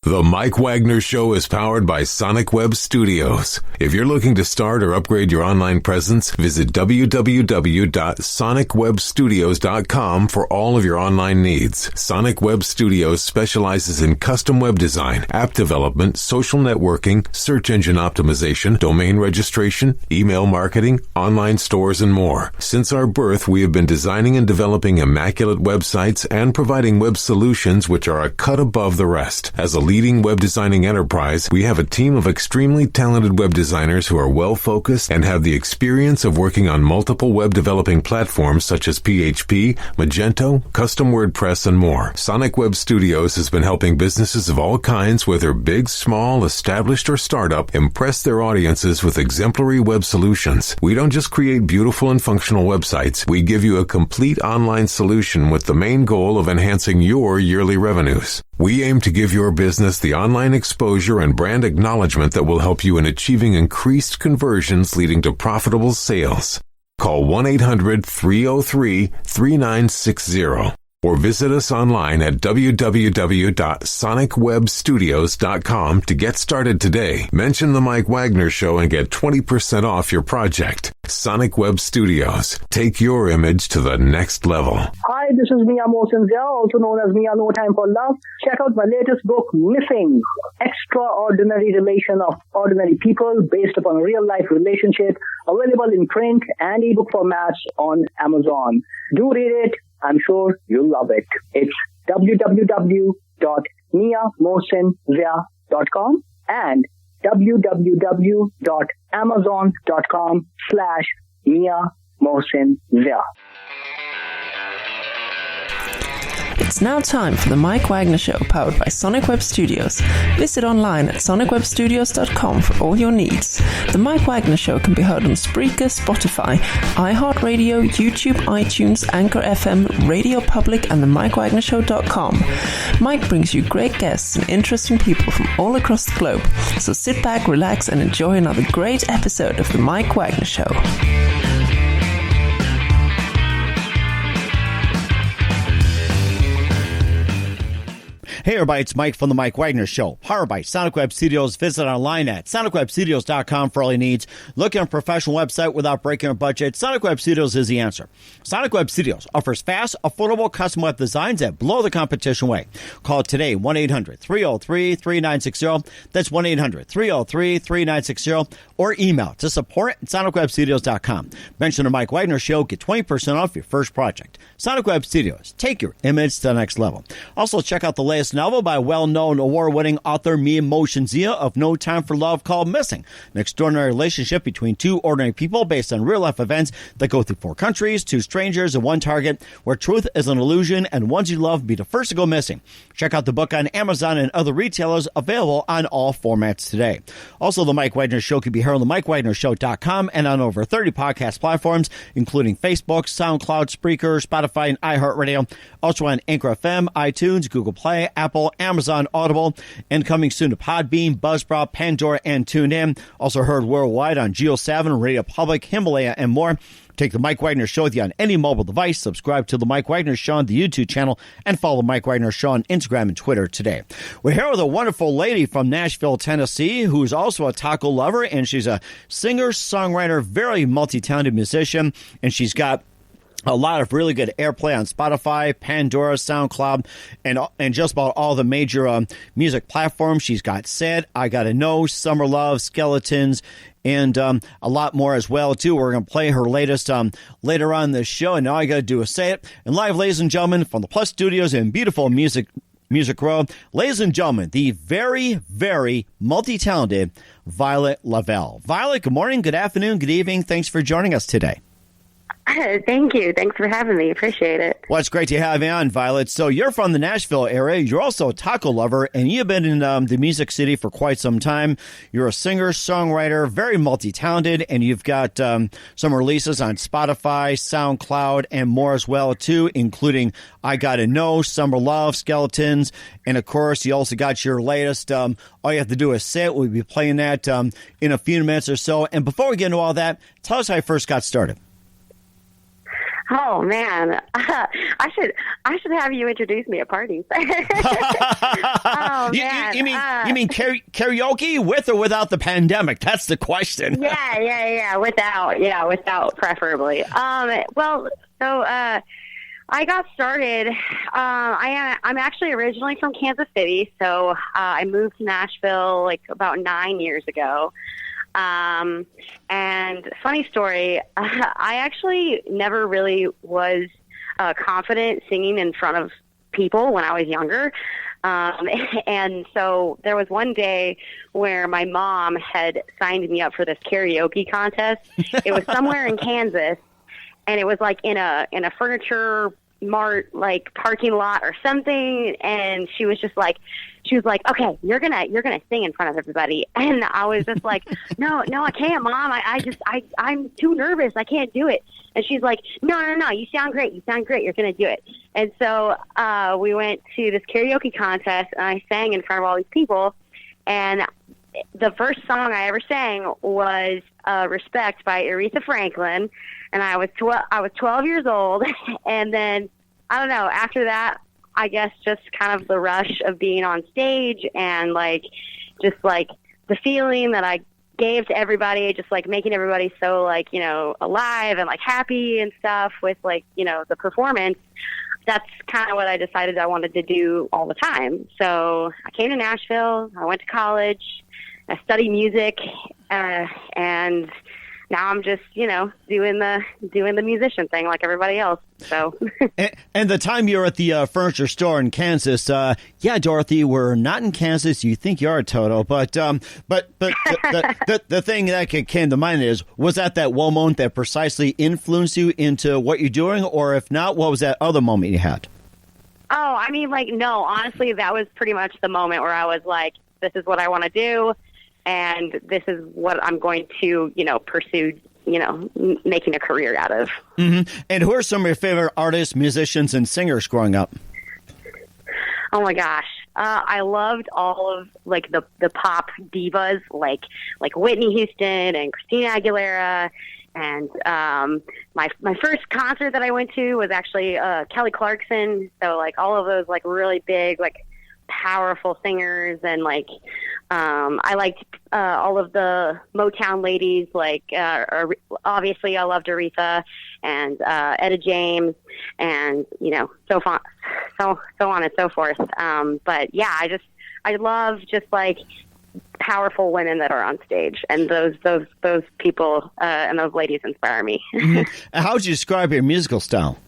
The Mike Wagner Show is powered by Sonic Web Studios. If you're looking to start or upgrade your online presence, visit www.sonicwebstudios.com for all of your online needs. Sonic Web Studios specializes in custom web design, app development, social networking, search engine optimization, domain registration, email marketing, online stores, and more. Since our birth, we have been designing and developing immaculate websites and providing web solutions which are a cut above the rest. As a leading web designing enterprise, we have a team of extremely talented web designers who are well-focused and have the experience of working on multiple web developing platforms such as PHP, Magento, custom WordPress, and more. Sonic Web Studios has been helping businesses of all kinds, whether big, small, established, or startup, impress their audiences with exemplary web solutions. We don't just create beautiful and functional websites. We give you a complete online solution with the main goal of enhancing your yearly revenues. We aim to give your business the online exposure and brand acknowledgement that will help you in achieving increased conversions leading to profitable sales. Call 1-800-303-3960 or visit us online at www.sonicwebstudios.com to get started today. Mention the Mike Wagner Show and get 20% off your project. Sonic Web Studios. Take your image to the next level. Hi, this is Mia Mosinzia, also known as Mia No Time for Love. Check out my latest book, Missing: Extraordinary Relation of Ordinary People, based upon a real-life relationship, available in print and ebook formats on Amazon. Do read it. I'm sure you'll love it. It's www.miamosinzia.com and www.amazon.com/miamosinzia. It's now time for the Mike Wagner Show, powered by Sonic Web Studios. Visit online at sonicwebstudios.com for all your needs. The Mike Wagner Show can be heard on Spreaker, Spotify, iHeartradio, YouTube, iTunes, Anchor FM, Radio Public, and the MikeWagnerShow.com. Mike brings you great guests and interesting people from all across the globe. So sit back, relax, and enjoy another great episode of the Mike Wagner Show. Hey everybody, it's Mike from the Mike Wagner Show, powered by Sonic Web Studios. Visit online at sonicwebstudios.com for all your needs. Looking at a professional website without breaking a budget? Sonic Web Studios is the answer. Sonic Web Studios offers fast, affordable custom web designs that blow the competition away. Call today, 1-800-303-3960. That's 1-800-303-3960. Or email to support at sonicwebstudios.com. Mention the Mike Wagner Show, get 20% off your first project. Sonic Web Studios, take your image to the next level. Also, check out the latest novel by well-known award-winning author Mia Mosinzia of No Time for Love, called Missing: An extraordinary relationship between two ordinary people based on real-life events that go through 4 countries, 2 strangers, and 1 target, where truth is an illusion and ones you love be the first to go missing. Check out the book on Amazon and other retailers, available on all formats today. Also, the Mike Wagner Show can be heard on the MikeWagnerShow.com and on over 30 podcast platforms, including Facebook, SoundCloud, Spreaker, Spotify, and iHeartRadio. Also on Anchor FM, iTunes, Google Play, Apple, Amazon, Audible, and coming soon to Podbean, Buzzsprout, Pandora, and TuneIn. Also heard worldwide on Geo7, Radio Public, Himalaya, and more. Take the Mike Wagner Show with you on any mobile device. Subscribe to the Mike Wagner Show on the YouTube channel, and follow Mike Wagner Show on Instagram and Twitter today. We're here with a wonderful lady from Nashville, Tennessee, who's also a taco lover, and she's a singer, songwriter, very multi-talented musician, and she's got a lot of really good airplay on Spotify, Pandora, SoundCloud, and just about all the major music platforms. She's got Sayit, I Gotta Know, Summerlove, Skeletons, and a lot more as well, too. We're going to play her latest later on this show, and now I got to do a Sayit. And live, ladies and gentlemen, from the Plus Studios in beautiful Music Row, ladies and gentlemen, the very, very multi-talented Violet LaVelle. Violet, good morning, good afternoon, good evening. Thanks for joining us today. Thank you. Thanks for having me. Appreciate it. Well, it's great to have you on, Violet. So you're from the Nashville area. You're also a taco lover, and you've been in the Music City for quite some time. You're a singer, songwriter, very multi-talented, and you've got some releases on Spotify, SoundCloud, and more as well, too, including I Gotta Know, Summer Love, Skeletons, and, of course, you also got your latest All You Have to Do Is Say It. We'll be playing that in a few minutes or so. And before we get into all that, tell us how you first got started. Oh man, I should have you introduce me at parties. Oh man, you mean karaoke with or without the pandemic? That's the question. Yeah, without preferably. Well, so I got started. I'm actually originally from Kansas City, so I moved to Nashville like about 9 years ago. And funny story, I actually never really was confident singing in front of people when I was younger. And so there was one day where my mom had signed me up for this karaoke contest. It was somewhere in Kansas, and it was like in a furniture mart like parking lot or something, and she was like, okay, you're gonna sing in front of everybody. And I was just like, no, I can't, Mom. I'm too nervous. I can't do it. And she's like, no, you sound great. You're gonna do it. And so we went to this karaoke contest, and I sang in front of all these people. And the first song I ever sang was Respect by Aretha Franklin. And I was 12 years old. And then, I don't know, after that, I guess just kind of the rush of being on stage and just the feeling that I gave to everybody, just making everybody so alive and happy and stuff with the performance. That's kind of what I decided I wanted to do all the time. So I came to Nashville, I went to college, I studied music, and now I'm just, doing the musician thing like everybody else. So, and the time you're at the furniture store in Kansas, Dorothy, we're not in Kansas. You think you are, Toto, but the thing that came to mind was that one moment that precisely influenced you into what you're doing, or if not, what was that other moment you had? Oh, I mean, no, honestly, that was pretty much the moment where I was like, this is what I want to do. And this is what I'm going to, pursue, making a career out of. Mm-hmm. And who are some of your favorite artists, musicians, and singers growing up? Oh my gosh. I loved all of the pop divas like Whitney Houston and Christina Aguilera. And my first concert that I went to was actually Kelly Clarkson. So all of those really big, powerful singers, and I liked all of the Motown ladies, obviously I loved Aretha and Etta James, and so on and so forth. But yeah, I love just powerful women that are on stage, and those people and those ladies inspire me. Mm-hmm. How would you describe your musical style?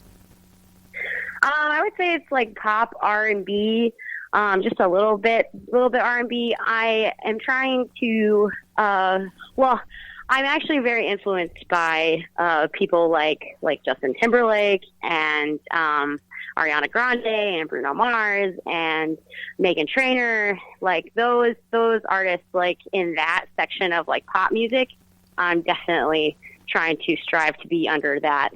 I would say it's pop R&B. Just a little bit R&B. I am trying to, I'm actually very influenced by people like Justin Timberlake and Ariana Grande and Bruno Mars and Meghan Trainor. Those artists, in that section of pop music, I'm definitely trying to strive to be under that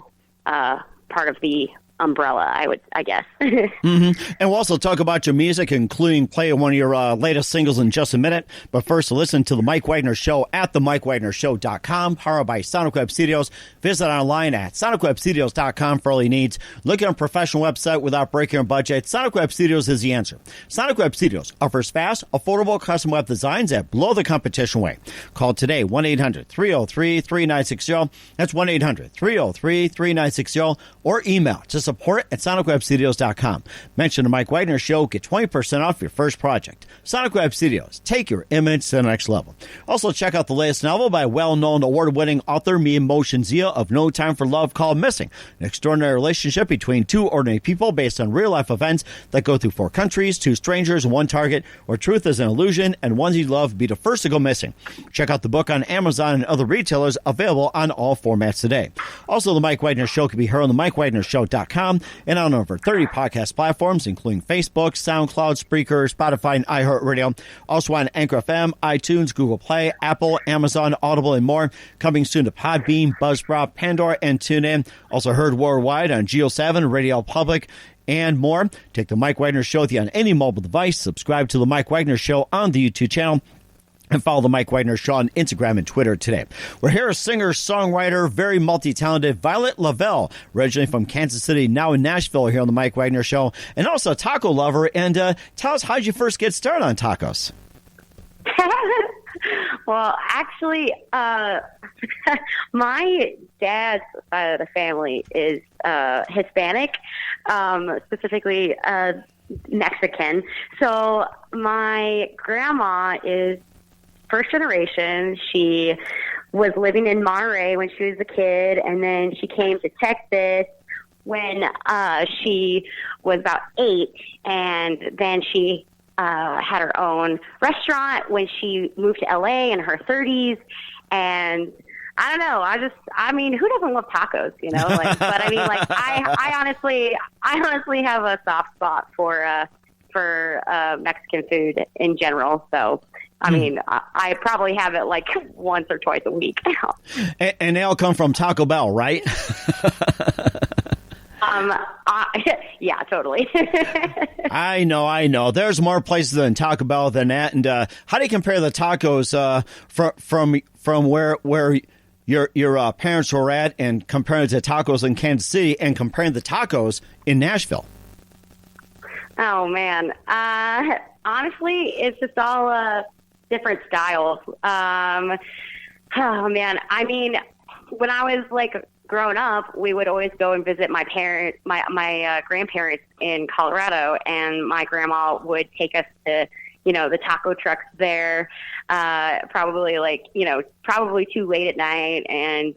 part of the umbrella, I guess. Mm-hmm. And we'll also talk about your music, including play one of your latest singles in just a minute. But first, listen to The Mike Wagner Show at themikewagnershow.com, powered by Sonic Web Studios. Visit online at sonicwebstudios.com for all your needs. Look at a professional website without breaking your budget. Sonic Web Studios is the answer. Sonic Web Studios offers fast, affordable custom web designs that blow the competition away. Call today, 1-800-303-3960. That's 1-800-303-3960. Or email to support at sonicwebstudios.com. Mention the Mike Wagner Show. Get 20% off your first project. Sonic Web Studios. Take your image to the next level. Also, check out the latest novel by well-known award-winning author Mia Motion Zia of No Time for Love, called Missing, an extraordinary relationship between two ordinary people based on real-life events that go through 4 countries, 2 strangers, and 1 target, where truth is an illusion and ones you love be the first to go missing. Check out the book on Amazon and other retailers, available on all formats today. Also, the Mike Wagner Show can be heard on themikewagnershow.com and on over 30 podcast platforms, including Facebook, SoundCloud, Spreaker, Spotify, and iHeartradio. Also on Anchor FM, iTunes, Google Play, Apple, Amazon, Audible, and more. Coming soon to Podbean, Buzzsprout, Pandora, and TuneIn. Also heard worldwide on Geo7, Radio Public, and more. Take the Mike Wagner Show with you on any mobile device. Subscribe to the Mike Wagner Show on the YouTube channel. And follow the Mike Wagner Show on Instagram and Twitter today. We're here, singer, songwriter, very multi-talented Violet LaVelle, originally from Kansas City, now in Nashville here on the Mike Wagner Show, and also a taco lover. And tell us, how did you first get started on tacos? Well, actually, my dad's side of the family is Hispanic, specifically Mexican. So my grandma is first generation. She was living in Monterey when she was a kid, and then she came to Texas when she was about 8, and then she had her own restaurant when she moved to LA in her 30s. And I don't know, I mean, who doesn't love tacos, you know? Like, but I mean, like, I honestly have a soft spot for Mexican food in general. So, I mean, I probably have it like once or twice a week now. And they all come from Taco Bell, right? Yeah, totally. I know. There's more places than Taco Bell than that. And how do you compare the tacos from where your parents were at, and comparing to tacos in Kansas City, and comparing the tacos in Nashville? Oh man, honestly, it's just all different styles. Oh man, I mean, when I was like growing up, we would always go and visit my grandparents in Colorado, and my grandma would take us to, you know, the taco trucks there, probably too late at night. And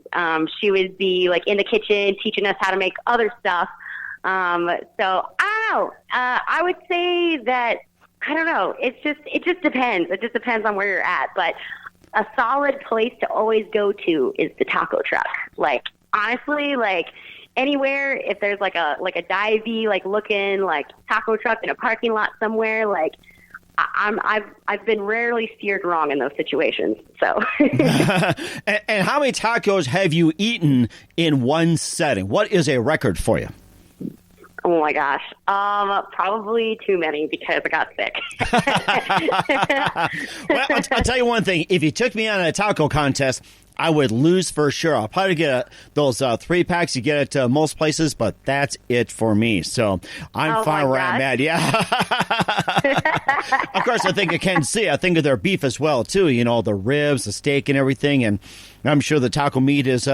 she would be like in the kitchen teaching us how to make other stuff. So I don't know. I would say that, I don't know. It just depends. It just depends on where you're at. But a solid place to always go to is the taco truck. Like, honestly, like anywhere, if there's like a divey, like looking like taco truck in a parking lot somewhere, like I've been rarely steered wrong in those situations. So, and how many tacos have you eaten in one setting? What is a record for you? Oh my gosh. Probably too many because I got sick. Well, I'll tell you one thing. If you took me on a taco contest, I would lose for sure. I'll probably get those 3-packs you get at most places, but that's it for me. So I'm fine where I'm at. Yeah. Of course, I think of Kansas City. I think of their beef as well, too. You know, the ribs, the steak, and everything. And I'm sure the taco meat is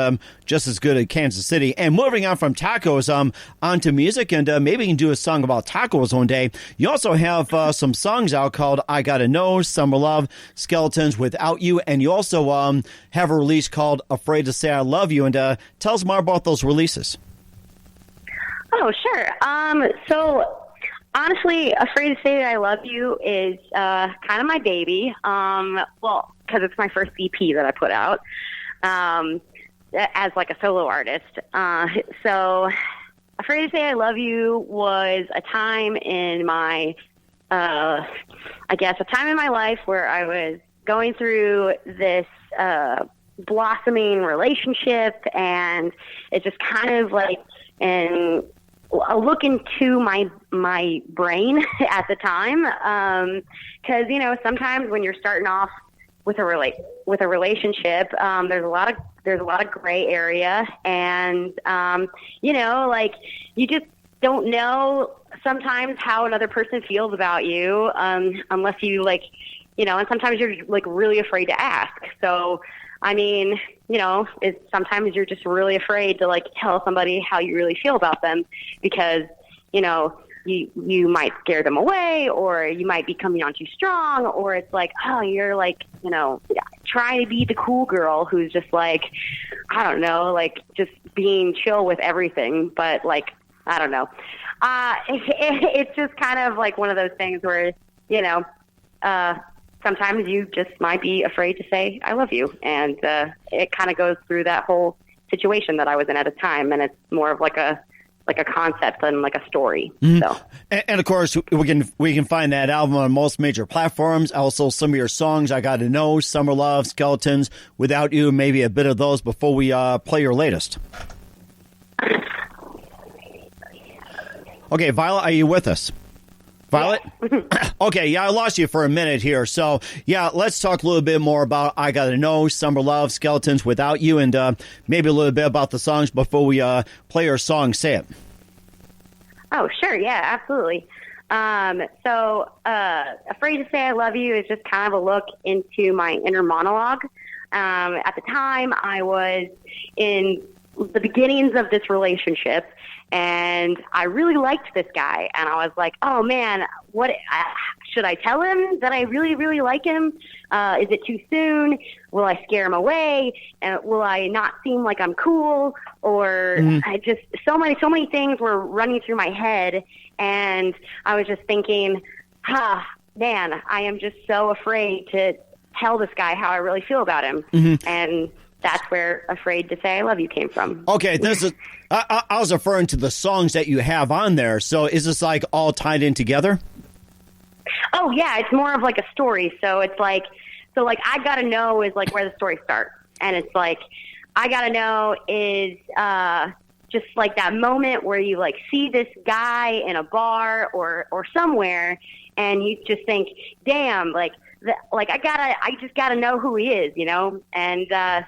just as good at Kansas City. And moving on from tacos onto music, and maybe you can do a song about tacos one day. You also have some songs out called I Gotta Know, Summer Love, Skeletons Without You, and you also have a release called Afraid to Say I Love You. And tell us more about those releases. Oh, sure. So honestly, Afraid to Say I Love You is kind of my baby. Well, because it's my first EP that I put out as like a solo artist. So Afraid to Say I Love You was a time in my, a time in my life where I was going through this blossoming relationship, and it just kind of like, and a look into my brain at the time, because you know, sometimes when you're starting off with a relationship, there's a lot of gray area, and you know, like you just don't know sometimes how another person feels about you, unless you like, you know, and sometimes you're like really afraid to ask. So I mean, you know, sometimes you're just really afraid to like tell somebody how you really feel about them, because, you know, you might scare them away, or you might be coming on too strong, or it's like, oh, you're like, you know, trying to be the cool girl who's just like, I don't know, like just being chill with everything. But like, I don't know. It's just kind of like one of those things where, you know, sometimes you just might be afraid to say I love you, and it kind of goes through that whole situation that I was in at a time, and it's more of like a concept than like a story. Mm-hmm. So, and of course, we can find that album on most major platforms. Also, some of your songs, I Gotta Know, Summer Love, Skeletons Without You, maybe a bit of those before we play your latest. Okay, Violet, are you with us? Violet? Okay, yeah, I lost you for a minute here. So, yeah, let's talk a little bit more about I Gotta Know, Summer Love, Skeletons Without You, and maybe a little bit about the songs before we play our song, Say It. Oh, sure. Yeah, absolutely. So Afraid to Say I Love You is just kind of a look into my inner monologue. At the time, I was in the beginnings of this relationship, and I really liked this guy. And I was like, oh, man, what should I tell him that I really, really like him? Is it too soon? Will I scare him away? Will I not seem like I'm cool? Or I just so many things were running through my head. And I was just thinking, man, I am just so afraid to tell this guy how I really feel about him. And that's where Afraid to Say I Love You came from. Okay, this is I was referring to the songs that you have on there. So is this like all tied in together? Oh, yeah, it's more of like a story. So it's like, I Gotta Know is like where the story starts. And it's like, I Gotta Know is just like that moment where you like see this guy in a bar or somewhere, and you just think, damn, like I just gotta know who he is, you know? And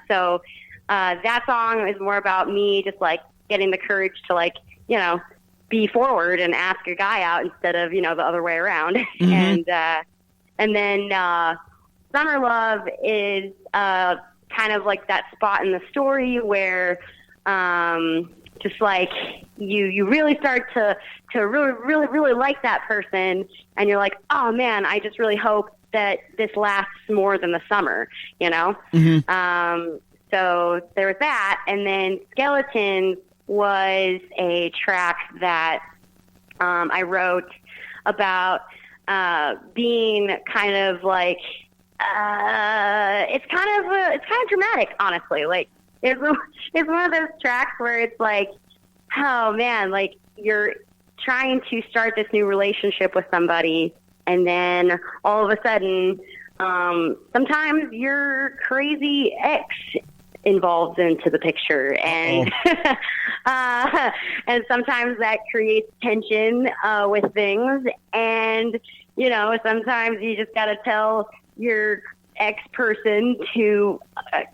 so that song is more about me just like getting the courage to like, you know, be forward and ask a guy out instead of, you know, the other way around. And then Summer Love is kind of like that spot in the story where just like you really start to really like that person, and you're like, oh man, I just really hope that this lasts more than the summer, you know? So there was that. And then Skeletons was a track that I wrote about being kind of like, it's kind of dramatic, honestly. Like it's one of those tracks where it's like, oh man, like you're trying to start this new relationship with somebody, and then all of a sudden, sometimes your crazy ex involves into the picture, and and sometimes that creates tension with things, and you know, sometimes you just got to tell your ex person to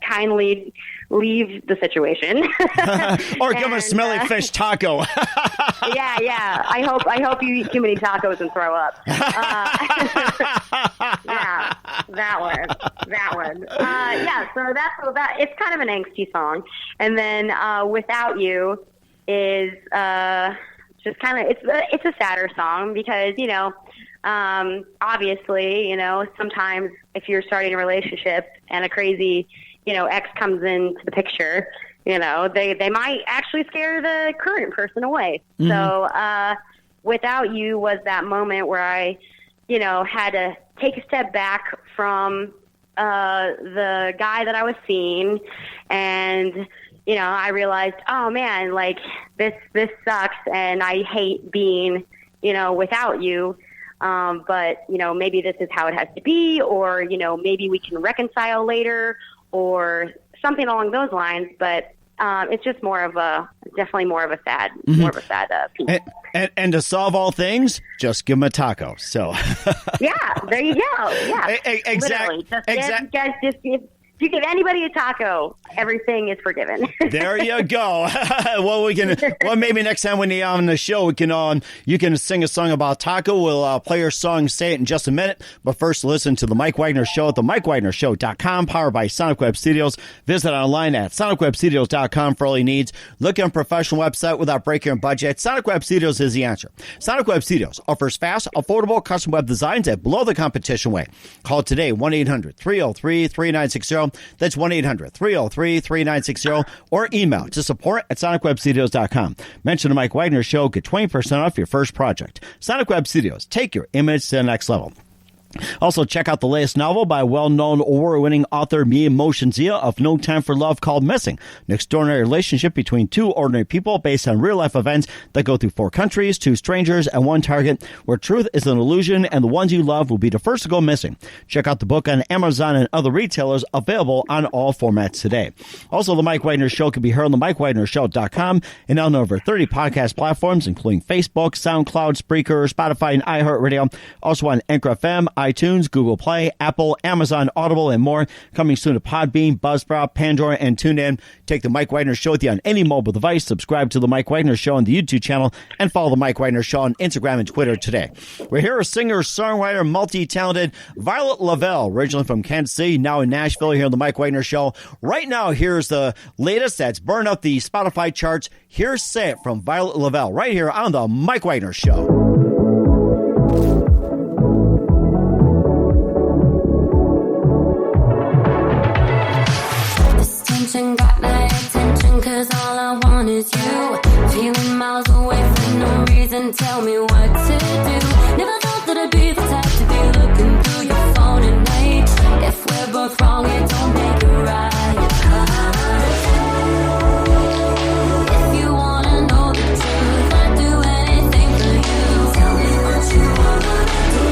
kindly leave the situation, or give him a smelly fish taco. yeah. I hope you eat too many tacos and throw up. Yeah, that one. Yeah, so that it's kind of an angsty song, and then Without You is just kind of it's a sadder song because, you know, obviously, you know, sometimes if you're starting a relationship and a crazy, you know, ex comes into the picture, you know, they might actually scare the current person away. So Without You was that moment where I, you know, had to take a step back from the guy that I was seeing, and you know, I realized, oh man, like this sucks, and I hate being, you know, without you. But, you know, maybe this is how it has to be, or, you know, maybe we can reconcile later or something along those lines. But it's just definitely more of a sad piece. And to solve all things, just give them a taco. So yeah, there you go. Yeah, exactly. Just you give anybody a taco, everything is forgiven. There you go. Well, maybe next time when you're on the show, you can sing a song about taco. We'll play your song, Say It, in just a minute. But first, listen to The Mike Wagner Show at themikewagnershow.com, powered by Sonic Web Studios. Visit online at sonicwebstudios.com for all your needs. Look at a professional website without breaking your budget. Sonic Web Studios is the answer. Sonic Web Studios offers fast, affordable custom web designs at below the competition rate. Call today, 1-800-303-3960. That's 1-800-303-3960, or email to support@sonicwebstudios.com. Mention the Mike Wagner Show. Get 20% off your first project. Sonic Web Studios. Take your image to the next level. Also, check out the latest novel by well-known award-winning author Mia Moshenzia of No Time for Love called Missing, an extraordinary relationship between two ordinary people based on real-life events that go through 4 countries, 2 strangers, and 1 target, where truth is an illusion and the ones you love will be the first to go missing. Check out the book on Amazon and other retailers, available on all formats today. Also, The Mike Wagner Show can be heard on themikewagnershow.com and on over 30 podcast platforms, including Facebook, SoundCloud, Spreaker, Spotify, and iHeartRadio. Also on Anchor FM, iTunes, Google Play, Apple, Amazon, Audible, and more. Coming soon to Podbean, Buzzsprout, Pandora, and TuneIn. Take The Mike Wagner Show with you on any mobile device. Subscribe to The Mike Wagner Show on the YouTube channel, and follow The Mike Wagner Show on Instagram and Twitter today. We're here with singer, songwriter, multi-talented Violet LaVelle, originally from Kansas City, now in Nashville, here on The Mike Wagner Show. Right now, here's the latest that's burned up the Spotify charts. Here's Sayit from Violet LaVelle, right here on The Mike Wagner Show. Got my attention, cause all I want is you. Feeling miles away for no reason, tell me what to do. Never thought that I'd be the type to be looking through your phone at night. If we're both wrong, it don't make it right. If you wanna know the truth, I'd do anything for you. Tell me what you wanna do.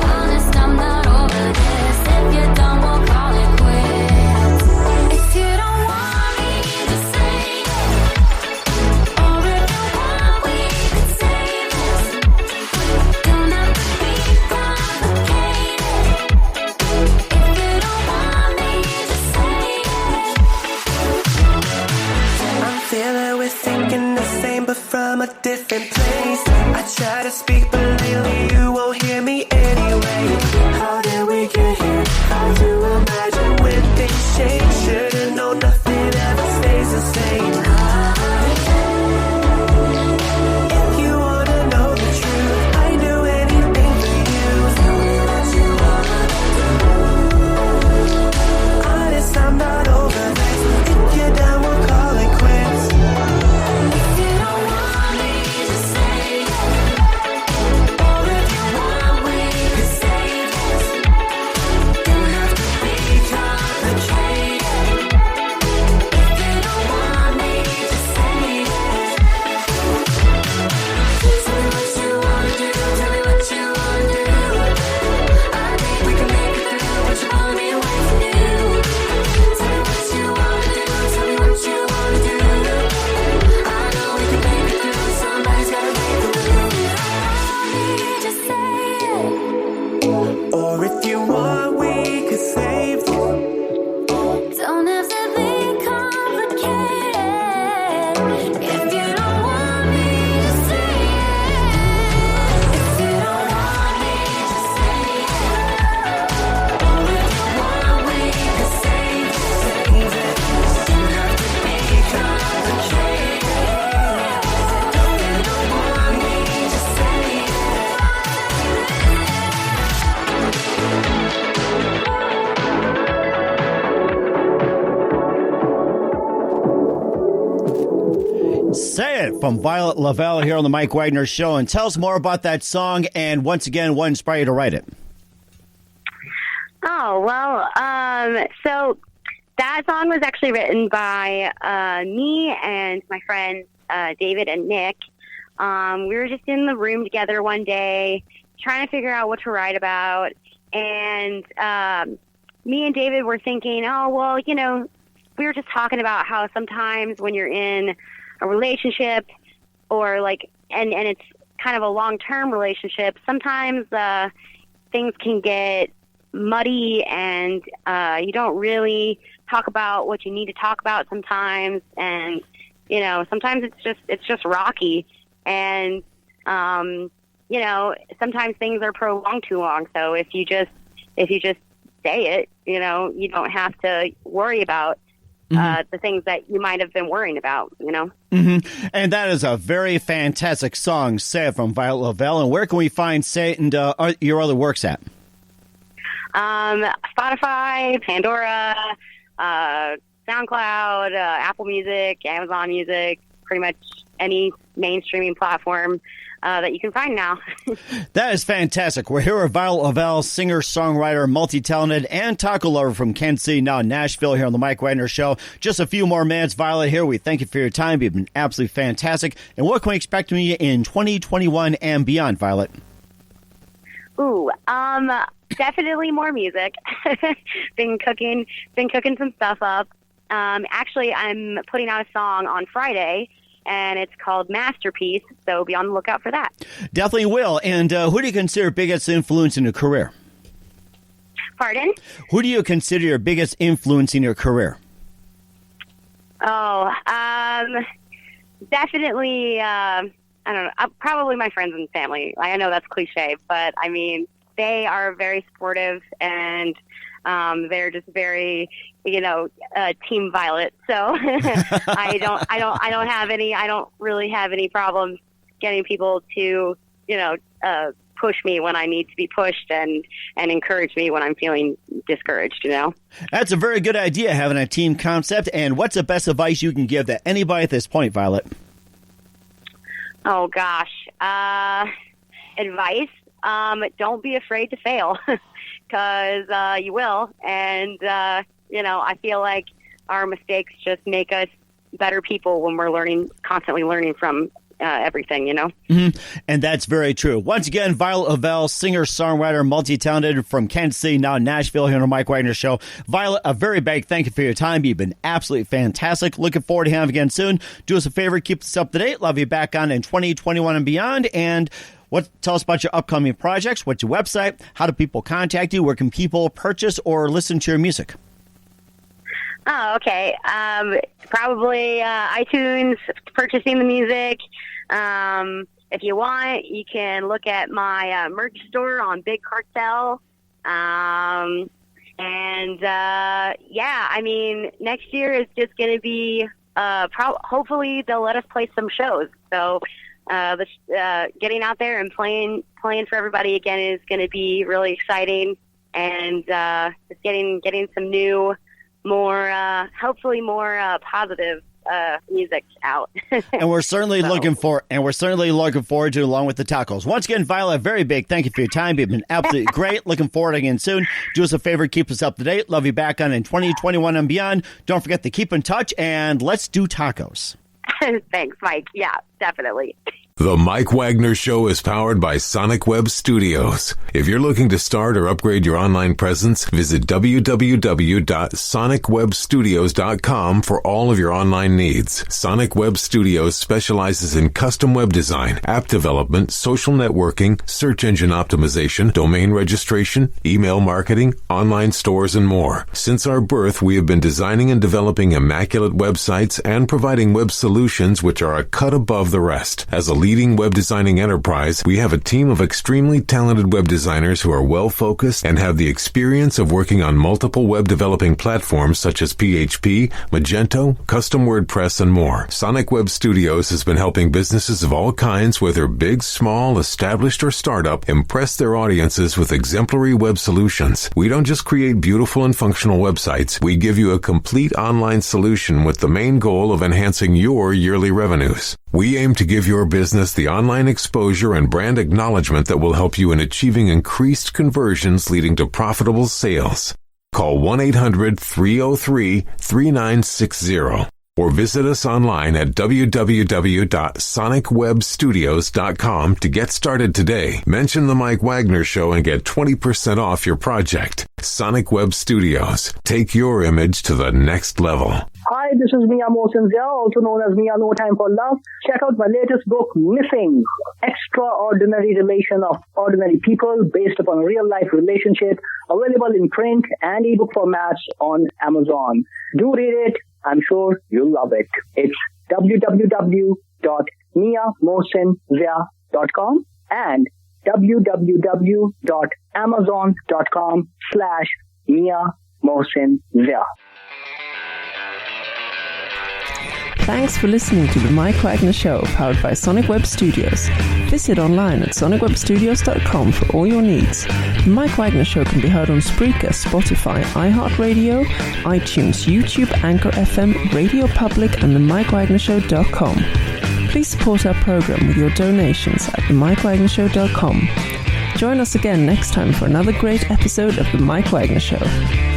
Honest, I'm not over this. If you're done, we'll call it quits. From a different place, I try to speak, but lately you won't hear me anyway. How did we get here? How to imagine when things change? Should've known nothing ever stays the same. If you wanna know the truth, I do anything for you. Tell me what you wanna do. Honest, I'm not over this. If you're down, we'll call it quits. Sayit from Violet LaVelle here on the Mike Wagner Show, and tell us more about that song, and once again, what inspired you to write it? Oh, well, so that song was actually written by me and my friends David and Nick. We were just in the room together one day trying to figure out what to write about, and me and David were thinking, oh, well, you know, we were just talking about how sometimes when you're in a relationship or like, and it's kind of a long-term relationship, sometimes things can get muddy and you don't really talk about what you need to talk about sometimes, and you know, sometimes it's just rocky, and you know, sometimes things are prolonged too long. So if you just say it, you know, you don't have to worry about the things that you might have been worrying about, you know. Mm-hmm. And that is a very fantastic song, Sayit from Violet LaVelle. And where can we find Sayit and your other works at? Spotify, Pandora, SoundCloud, Apple Music, Amazon Music, pretty much any mainstreaming platform that you can find now. That is fantastic. We're here with Violet LaVelle, singer, songwriter, multi-talented, and taco lover from Kansas City, now Nashville, here on the Mike Wagner Show. Just a few more minutes, Violet, here. We thank you for your time. You've been absolutely fantastic. And what can we expect from you in 2021 and beyond, Violet? Ooh, definitely more music. been cooking some stuff up. Actually, I'm putting out a song on Friday, and it's called Masterpiece, so be on the lookout for that. Definitely will. And who do you consider biggest influence in your career? Pardon? Who do you consider your biggest influence in your career? Oh, definitely, I don't know, probably my friends and family. I know that's cliche, but I mean, they are very supportive, and they're just very, Team Violet. So I don't really have any problems getting people to, push me when I need to be pushed and encourage me when I'm feeling discouraged, That's a very good idea, having a team concept. And what's the best advice you can give to anybody at this point, Violet? Oh, gosh. Advice? Don't be afraid to fail, because you will. And, I feel like our mistakes just make us better people when we're constantly learning from everything, Mm-hmm. And that's very true. Once again, Violet LaVelle, singer, songwriter, multi-talented from Kansas City, now Nashville, here on the Mike Wagner Show. Violet, a very big thank you for your time. You've been absolutely fantastic. Looking forward to having you again soon. Do us a favor, keep us up to date. Love you back on in 2021 and beyond. And tell us about your upcoming projects. What's your website? How do people contact you? Where can people purchase or listen to your music? Oh, okay. Probably iTunes, purchasing the music. If you want, you can look at my merch store on Big Cartel. Next year is just going to be, hopefully they'll let us play some shows. So getting out there and playing for everybody again is going to be really exciting, and just getting some new, hopefully more positive music out. And we're certainly looking forward to it, along with the tacos. Once again, Violet, very big thank you for your time. You've been absolutely great. Looking forward again soon. Do us a favor, keep us up to date. Love you back on in 2021 and beyond. Don't forget to keep in touch, and let's do tacos. Thanks, Mike. Yeah, definitely. The Mike Wagner Show is powered by Sonic Web Studios. If you're looking to start or upgrade your online presence, visit www.sonicwebstudios.com for all of your online needs. Sonic Web Studios specializes in custom web design, app development, social networking, search engine optimization, domain registration, email marketing, online stores, and more. Since our birth, we have been designing and developing immaculate websites and providing web solutions which are a cut above the rest. As a leading web designing enterprise, we have a team of extremely talented web designers who are well-focused and have the experience of working on multiple web developing platforms such as PHP, Magento, custom WordPress, and more. Sonic Web Studios has been helping businesses of all kinds, whether big, small, established, or startup, impress their audiences with exemplary web solutions. We don't just create beautiful and functional websites. We give you a complete online solution with the main goal of enhancing your yearly revenues. We aim to give your business the online exposure and brand acknowledgement that will help you in achieving increased conversions leading to profitable sales. Call 1-800-303-3960 or visit us online at www.sonicwebstudios.com to get started today. Mention the Mike Wagner Show and get 20% off your project. Sonic Web Studios. Take your image to the next level. Hi, this is Mia Mosensia, also known as Mia No Time for Love. Check out my latest book, Missing, Extraordinary Relation of Ordinary People based upon a real-life relationship, available in print and ebook formats on Amazon. Do read it. I'm sure you'll love it. It's www.miamosensia.com and www.amazon.com/Mia Mosensia. Thanks for listening to The Mike Wagner Show, powered by Sonic Web Studios. Visit online at sonicwebstudios.com for all your needs. The Mike Wagner Show can be heard on Spreaker, Spotify, iHeartRadio, iTunes, YouTube, Anchor FM, Radio Public, and themikewagnershow.com. Please support our program with your donations at themikewagnershow.com. Join us again next time for another great episode of The Mike Wagner Show.